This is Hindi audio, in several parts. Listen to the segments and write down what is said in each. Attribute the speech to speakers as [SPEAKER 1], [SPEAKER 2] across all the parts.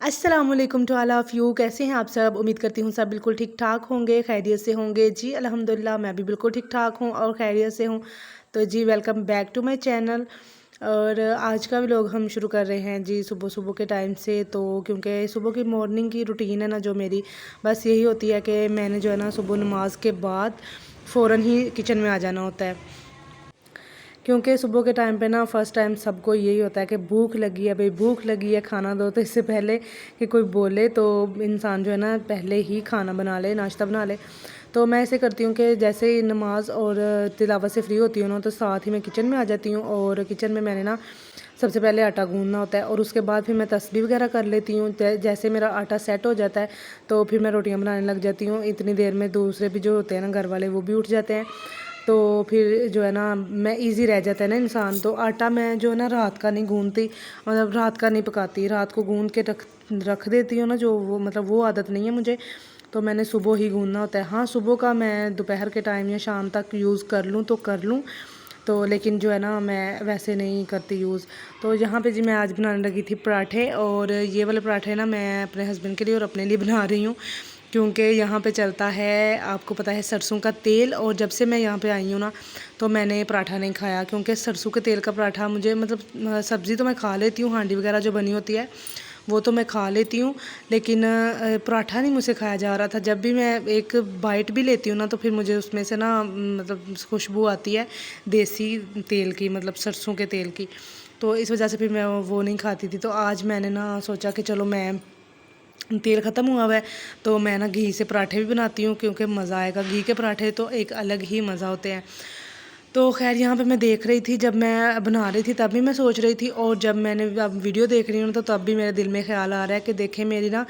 [SPEAKER 1] अस्सलामुअलैकुम टू ऑल ऑफ़ यू। कैसे हैं आप सब? उम्मीद करती हूँ सब बिल्कुल ठीक ठाक होंगे, खैरियत से होंगे। जी अल्हम्दुलिल्लाह, मैं भी बिल्कुल ठीक ठाक हूँ और खैरियत से हूँ। तो जी welcome back to my channel. और आज का व्लॉग हम शुरू कर रहे हैं जी सुबह सुबह के टाइम से। तो क्योंकि सुबह की मॉर्निंग की रूटीन है ना जो मेरी, बस यही होती है कि मैंने जो है ना सुबह नमाज के बाद फ़ौरन ही किचन में आ जाना होता है। क्योंकि सुबह के टाइम पे ना फ़र्स्ट टाइम सबको यही होता है कि भूख लगी है भाई, भूख लगी है, खाना दो। तो इससे पहले कि कोई बोले तो इंसान जो है ना पहले ही खाना बना ले, नाश्ता बना ले। तो मैं ऐसे करती हूँ कि जैसे ही नमाज और तिलावत से फ्री होती हूँ ना, तो साथ ही मैं किचन में आ जाती हूँ। और किचन में मैंने ना सबसे पहले आटा गूंदना होता है और उसके बाद फिर मैं तस्बीह वगैरह कर लेती हूँ। जैसे मेरा आटा सेट हो जाता है तो फिर मैं रोटियाँ बनाने लग जाती हूँ। इतनी देर में दूसरे भी जो होते हैं ना घर वाले, वो भी उठ जाते हैं। तो फिर जो है ना मैं इजी रह जाता है ना इंसान। तो आटा मैं जो है ना रात का नहीं गूंदती, मतलब रात का नहीं पकाती, रात को गूंद के रख देती हूँ ना, जो वो मतलब वो आदत नहीं है मुझे। तो मैंने सुबह ही गूंदना होता है। हाँ, सुबह का मैं दोपहर के टाइम या शाम तक यूज़ कर लूँ तो कर लूँ, तो लेकिन जो है ना मैं वैसे नहीं करती यूज़। तो यहाँ पे जी मैं आज बनाने लगी थी पराठे। और ये वाले पराठे ना मैं अपने हस्बैंड के लिए और अपने लिए बना रही हूँ, क्योंकि यहाँ पे चलता है, आपको पता है, सरसों का तेल। और जब से मैं यहाँ पे आई हूँ ना तो मैंने पराठा नहीं खाया, क्योंकि सरसों के तेल का पराठा मुझे मतलब सब्ज़ी तो मैं खा लेती हूँ, हांडी वगैरह जो बनी होती है वो तो मैं खा लेती हूँ, लेकिन पराठा नहीं मुझसे खाया जा रहा था। जब भी मैं एक बाइट भी लेती हूँ ना तो फिर मुझे उसमें से ना मतलब खुशबू आती है देसी तेल की, मतलब सरसों के तेल की। तो इस वजह से फिर मैं वो नहीं खाती थी। तो आज मैंने ना सोचा कि चलो, मैं तेल ख़त्म हुआ हुआ है तो मैं ना घी से पराठे भी बनाती हूँ, क्योंकि मज़ा आएगा। घी के पराठे तो एक अलग ही मज़ा होते हैं। तो ख़ैर यहाँ पे मैं देख रही थी, जब मैं बना रही थी तब भी मैं सोच रही थी, और जब मैंने अब वीडियो देख रही हूँ तो तब भी मेरे दिल में ख़्याल आ रहा है कि देखें मेरी ना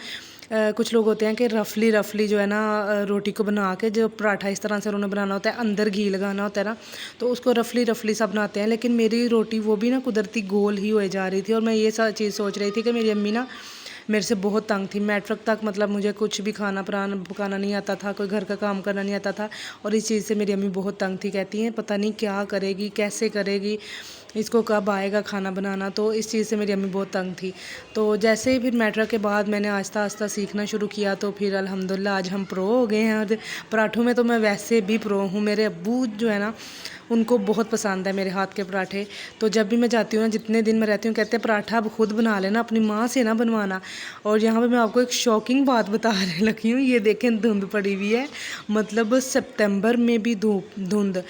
[SPEAKER 1] कुछ लोग होते हैं कि रफली रफली जो है ना रोटी को बना के, जो पराठा इस तरह से उन्होंने बनाना होता है, अंदर घी लगाना होता है ना, तो उसको रफली रफली सा बनाते हैं। लेकिन मेरी रोटी वो भी ना कुदरती गोल ही हो जा रही थी। और मैं ये चीज़ सोच रही थी कि मेरी अम्मी ना मेरे से बहुत तंग थी। मैट्रिक तक मतलब मुझे कुछ भी खाना पकाना नहीं आता था, कोई घर का काम करना नहीं आता था, और इस चीज़ से मेरी अम्मी बहुत तंग थी। कहती हैं पता नहीं क्या करेगी, कैसे करेगी, इसको कब आएगा खाना बनाना। तो इस चीज़ से मेरी अम्मी बहुत तंग थी। तो जैसे ही फिर मैट्रिक के बाद मैंने आहिस्ता आहिस्ता सीखना शुरू किया, तो फिर अल्हम्दुलिल्लाह आज हम प्रो हो गए हैं। और पराठों में तो मैं वैसे भी प्रो हूँ। मेरे अब्बू जो है ना उनको बहुत पसंद है मेरे हाथ के पराठे। तो जब भी मैं जाती हूँ ना, जितने दिन मैं रहती हूँ, कहते हैं पराठा अब खुद बना लेना, अपनी माँ से ना बनवाना। और यहाँ पे मैं आपको एक शॉकिंग बात बताने लगी हूँ। ये देखें, धुंध पड़ी हुई है, मतलब सितंबर में भी धुंध।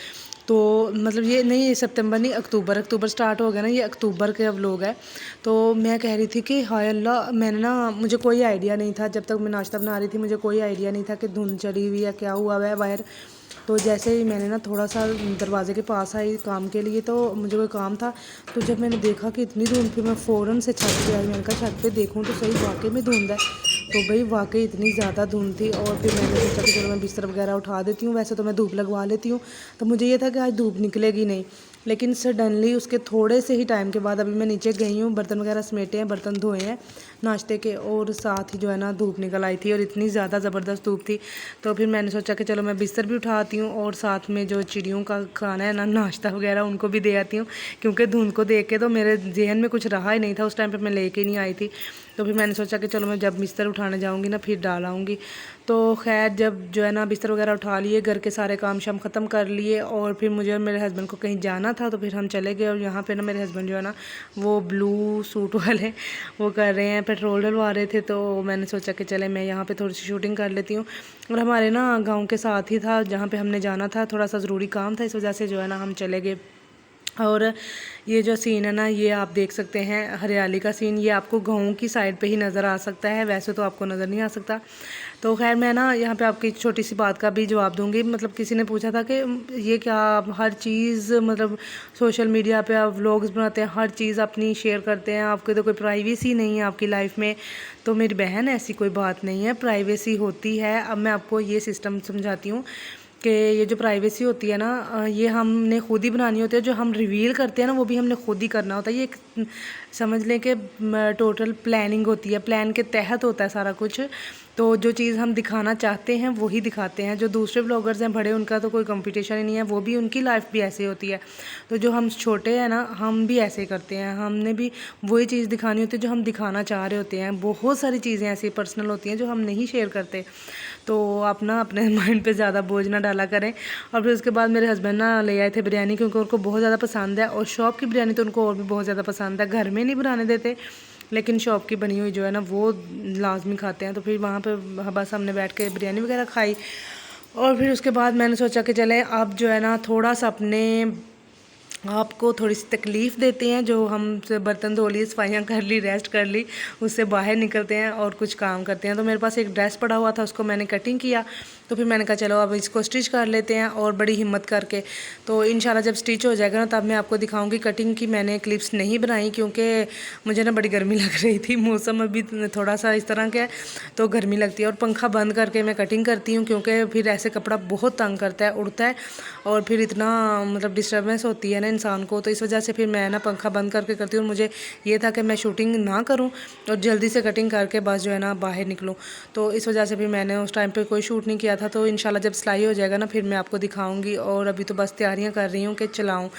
[SPEAKER 1] तो मतलब ये नहीं, ये सितंबर नहीं, अक्टूबर अक्टूबर स्टार्ट हो गया ना, ये अक्टूबर के अब लोग है। तो मैं कह रही थी कि हाय अल्लाह, मैंने ना, मुझे कोई आइडिया नहीं था जब तक मैं नाश्ता बना रही थी, मुझे कोई आइडिया नहीं था कि धुंध चढ़ी हुई है, क्या हुआ है बाहर। तो जैसे ही मैंने ना थोड़ा सा दरवाजे के पास आई काम के लिए, तो मुझे कोई काम था, तो जब मैंने देखा कि इतनी धुंध, फिर मैं फ़ौरन से छत पे आई। मैंने कहा छत पे देखूँ तो सही, वाकई में धुंध है। तो भाई वाकई इतनी ज़्यादा धुंध थी। और फिर मैंने सोचा कि चलो मैं बिस्तर वगैरह उठा देती हूँ, वैसे तो मैं धूप लगवा लेती हूँ। तो मुझे ये था कि आज धूप निकलेगी नहीं, लेकिन सडनली उसके थोड़े से ही टाइम के बाद अभी मैं नीचे गई हूँ, बर्तन वगैरह समेटे हैं, बर्तन धोए हैं नाश्ते के, और साथ ही जो है ना धूप निकल आई थी, और इतनी ज़्यादा ज़बरदस्त धूप थी। तो फिर मैंने सोचा कि चलो मैं बिस्तर भी उठाती हूँ और साथ में जो चिड़ियों का खाना है ना, नाश्ता वगैरह, उनको भी दे आती हूँ। क्योंकि धुंध को देख के तो मेरे जहन में कुछ रहा ही नहीं था, उस टाइम पर मैं लेके ही नहीं आई थी। तो फिर मैंने सोचा कि चलो मैं जब बिस्तर उठाने जाऊँगी ना फिर डाल आऊँगी। तो खैर जब जो है ना बिस्तर वगैरह उठा लिए, घर के सारे काम शाम ख़त्म कर लिए, और फिर मुझे और मेरे हस्बैंड को कहीं जाना था, तो फिर हम चले गए। और यहाँ पे ना मेरे हस्बैंड जो है ना वो ब्लू सूट वाले वो कर रहे हैं, पेट्रोल डलवा रहे थे। तो मैंने सोचा कि चले मैं यहाँ पे थोड़ी सी शूटिंग कर लेती हूँ। और हमारे ना गाँव के साथ ही था जहाँ पे हमने जाना था, थोड़ा सा ज़रूरी काम था, इस वजह से जो है ना हम चले गए। और ये जो सीन है ना, ये आप देख सकते हैं हरियाली का सीन, ये आपको गाँव की साइड पे ही नज़र आ सकता है, वैसे तो आपको नज़र नहीं आ सकता। तो खैर मैं ना यहाँ पे आपकी छोटी सी बात का भी जवाब दूँगी। मतलब किसी ने पूछा था कि ये क्या आप हर चीज़ मतलब सोशल मीडिया पे आप व्लॉग्स बनाते हैं, हर चीज़ अपनी शेयर करते हैं, आपकी तो कोई प्राइवेसी नहीं है आपकी लाइफ में। तो मेरी बहन, ऐसी कोई बात नहीं है, प्राइवेसी होती है। अब मैं आपको ये सिस्टम समझाती हूँ कि ये जो प्राइवेसी होती है ना, ये हमने खुद ही बनानी होती है। जो हम रिवील करते हैं ना, वो भी हमने खुद ही करना होता है। ये एक समझ लें कि टोटल प्लानिंग होती है, प्लान के तहत होता है सारा कुछ। तो जो चीज़ हम दिखाना चाहते हैं वही दिखाते हैं। जो दूसरे ब्लॉगर्स हैं बड़े, उनका तो कोई कंपटीशन ही नहीं है, वो भी उनकी लाइफ भी ऐसी होती है। तो जो हम छोटे हैं ना, हम भी ऐसे ही करते हैं, हमने भी वही चीज़ दिखानी होती है जो हम दिखाना चाह रहे होते हैं। बहुत सारी चीज़ें ऐसी पर्सनल होती हैं जो हम नहीं शेयर करते। तो आप ना अपने माइंड पे ज़्यादा बोझ ना डाला करें। और फिर उसके बाद मेरे हस्बैंड ना ले आए थे बिरयानी, क्योंकि उनको बहुत ज़्यादा पसंद है, और शॉप की बिरयानी तो उनको और भी बहुत ज़्यादा पसंद है। घर में नहीं बनाने देते, लेकिन शॉप की बनी हुई जो है ना वो लाजमी खाते हैं। तो फिर वहाँ पे बस हमने बैठ के बिरयानी वगैरह खाई। और फिर उसके बाद मैंने सोचा कि चले अब जो है ना थोड़ा सा अपने आपको थोड़ी सी तकलीफ़ देते हैं। जो हम बर्तन धो लिए, सफाइयाँ कर ली, रेस्ट कर ली, उससे बाहर निकलते हैं और कुछ काम करते हैं। तो मेरे पास एक ड्रेस पड़ा हुआ था, उसको मैंने कटिंग किया। तो फिर मैंने कहा चलो अब इसको स्टिच कर लेते हैं, और बड़ी हिम्मत करके। तो इंशाल्लाह जब स्टिच हो जाएगा ना तब मैं आपको दिखाऊंगी। कटिंग की मैंने क्लिप्स नहीं बनाई, क्योंकि मुझे ना बड़ी गर्मी लग रही थी। मौसम अभी थोड़ा सा इस तरह का है तो गर्मी लगती है, और पंखा बंद करके मैं कटिंग करती हूँ, क्योंकि फिर ऐसे कपड़ा बहुत तंग करता है, उड़ता है, और फिर इतना मतलब डिस्टर्बेंस होती है ना इंसान को। तो इस वजह से फिर मैं ना पंखा बंद करके करती हूँ। मुझे ये था कि मैं शूटिंग ना करूँ और जल्दी से कटिंग करके बस जो है ना बाहर निकलूँ। तो इस वजह से फिर मैंने उस टाइम पे कोई शूट नहीं किया था। तो इंशाल्लाह जब सिलाई हो जाएगा ना फिर मैं आपको दिखाऊंगी। और अभी तो बस तैयारियां कर रही हूँ कि चलाऊँ,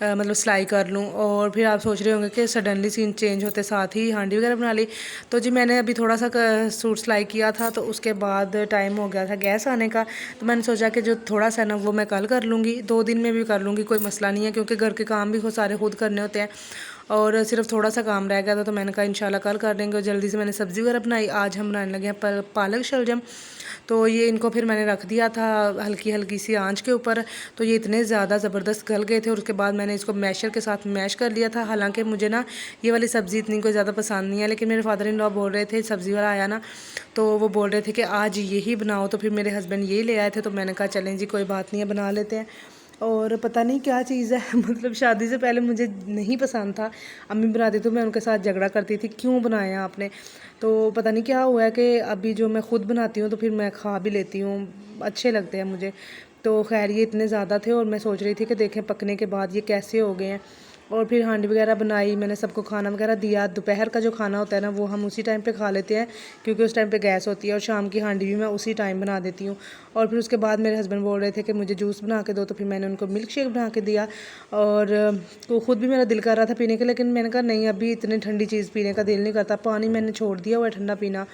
[SPEAKER 1] मतलब सिलाई कर लूँ। और फिर आप सोच रहे होंगे कि सडनली सीन चेंज होते साथ ही हांडी वगैरह बना ली। तो जी मैंने अभी थोड़ा सा सूट सिलाई किया था, तो उसके बाद टाइम हो गया था गैस आने का। तो मैंने सोचा कि जो थोड़ा सा ना वो मैं कल कर लूँगी, 2 दिन में भी कर लूँगी, कोई मसला नहीं है, क्योंकि घर के काम भी बहुत सारे खुद करने होते हैं, और सिर्फ थोड़ा सा काम रह गया था। तो मैंने कहा इंशाल्लाह कल कर देंगे। और जल्दी से मैंने सब्ज़ी वगैरह बनाई। आज हम बनाने लगे हैं पालक शलजम। तो ये इनको फिर मैंने रख दिया था हल्की हल्की सी आंच के ऊपर। तो ये इतने ज़्यादा ज़बरदस्त गल गए थे, और उसके बाद मैंने इसको मैशर के साथ मैश कर लिया था। हालांकि मुझे ना ये वाली सब्ज़ी इतनी कोई ज़्यादा पसंद नहीं है, लेकिन मेरे फादर इन लॉ बोल रहे थे, सब्ज़ी वाला आया ना तो वो बोल रहे थे कि आज यही बनाओ। तो फिर मेरे हस्बैंड यही ले आए थे, तो मैंने कहा चलें जी कोई बात नहीं है, बना लेते हैं। और पता नहीं क्या चीज़ है मतलब शादी से पहले मुझे नहीं पसंद था। अम्मी बनाती तो मैं उनके साथ झगड़ा करती थी, क्यों बनाया आपने। तो पता नहीं क्या हुआ है कि अभी जो मैं ख़ुद बनाती हूँ तो फिर मैं खा भी लेती हूँ, अच्छे लगते हैं मुझे। तो खैर ये इतने ज़्यादा थे, और मैं सोच रही थी कि देखें पकने के बाद ये कैसे हो गए हैं। और फिर हांडी वगैरह बनाई, मैंने सबको खाना वगैरह दिया। दोपहर का जो खाना होता है ना वो हम उसी टाइम पे खा लेते हैं, क्योंकि उस टाइम पे गैस होती है। और शाम की हांडी भी मैं उसी टाइम बना देती हूँ। और फिर उसके बाद मेरे हस्बैंड बोल रहे थे कि मुझे जूस बना के दो, तो फिर मैंने उनको मिल्क शेक बना के दिया। और तो ख़ुद भी मेरा दिल कर रहा था पीने के, लेकिन मैंने कहा नहीं अभी इतनी ठंडी चीज़ पीने का दिल नहीं करता। पानी मैंने छोड़ दिया हुआ है ठंडा पीना।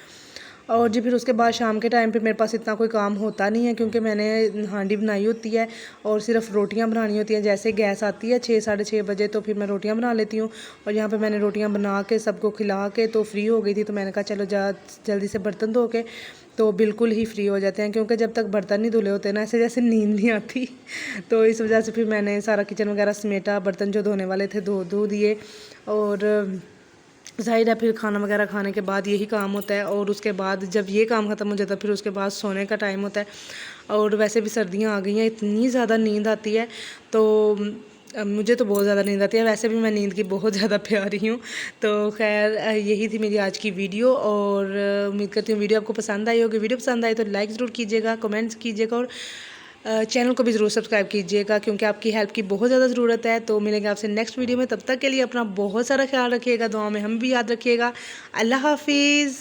[SPEAKER 1] और जी फिर उसके बाद शाम के टाइम पे मेरे पास इतना कोई काम होता नहीं है, क्योंकि मैंने हांडी बनाई होती है और सिर्फ रोटियां बनानी होती हैं। जैसे गैस आती है 6 साढ़े 6 बजे, तो फिर मैं रोटियां बना लेती हूँ। और यहाँ पे मैंने रोटियां बना के सबको खिला के तो फ्री हो गई थी। तो मैंने कहा चलो जल्दी से बर्तन धो के तो बिल्कुल ही फ्री हो जाते हैं, क्योंकि जब तक बर्तन नहीं धुले होते ना ऐसे जैसे नींद नहीं आती। तो इस वजह से फिर मैंने सारा किचन वगैरह समेटा, बर्तन जो धोने वाले थे धो दिए। और ज़ाहिर है फिर खाना वगैरह खाने के बाद यही काम होता है। और उसके बाद जब ये काम ख़त्म हो जाता है फिर उसके बाद सोने का टाइम होता है। और वैसे भी सर्दियाँ आ गई हैं, इतनी ज़्यादा नींद आती है। तो मुझे तो बहुत ज़्यादा नींद आती है, वैसे भी मैं नींद की बहुत ज़्यादा प्यारी हूँ। तो खैर यही थी मेरी आज की वीडियो, और उम्मीद करती हूँ वीडियो आपको पसंद आई होगी। वीडियो पसंद आई तो लाइक ज़रूर कीजिएगा, कमेंट्स कीजिएगा, और चैनल को भी ज़रूर सब्सक्राइब कीजिएगा, क्योंकि आपकी हेल्प की बहुत ज़्यादा ज़रूरत है। तो मिलेंगे आपसे नेक्स्ट वीडियो में, तब तक के लिए अपना बहुत सारा ख्याल रखिएगा, दुआ में हम भी याद रखिएगा। अल्लाह हाफिज़।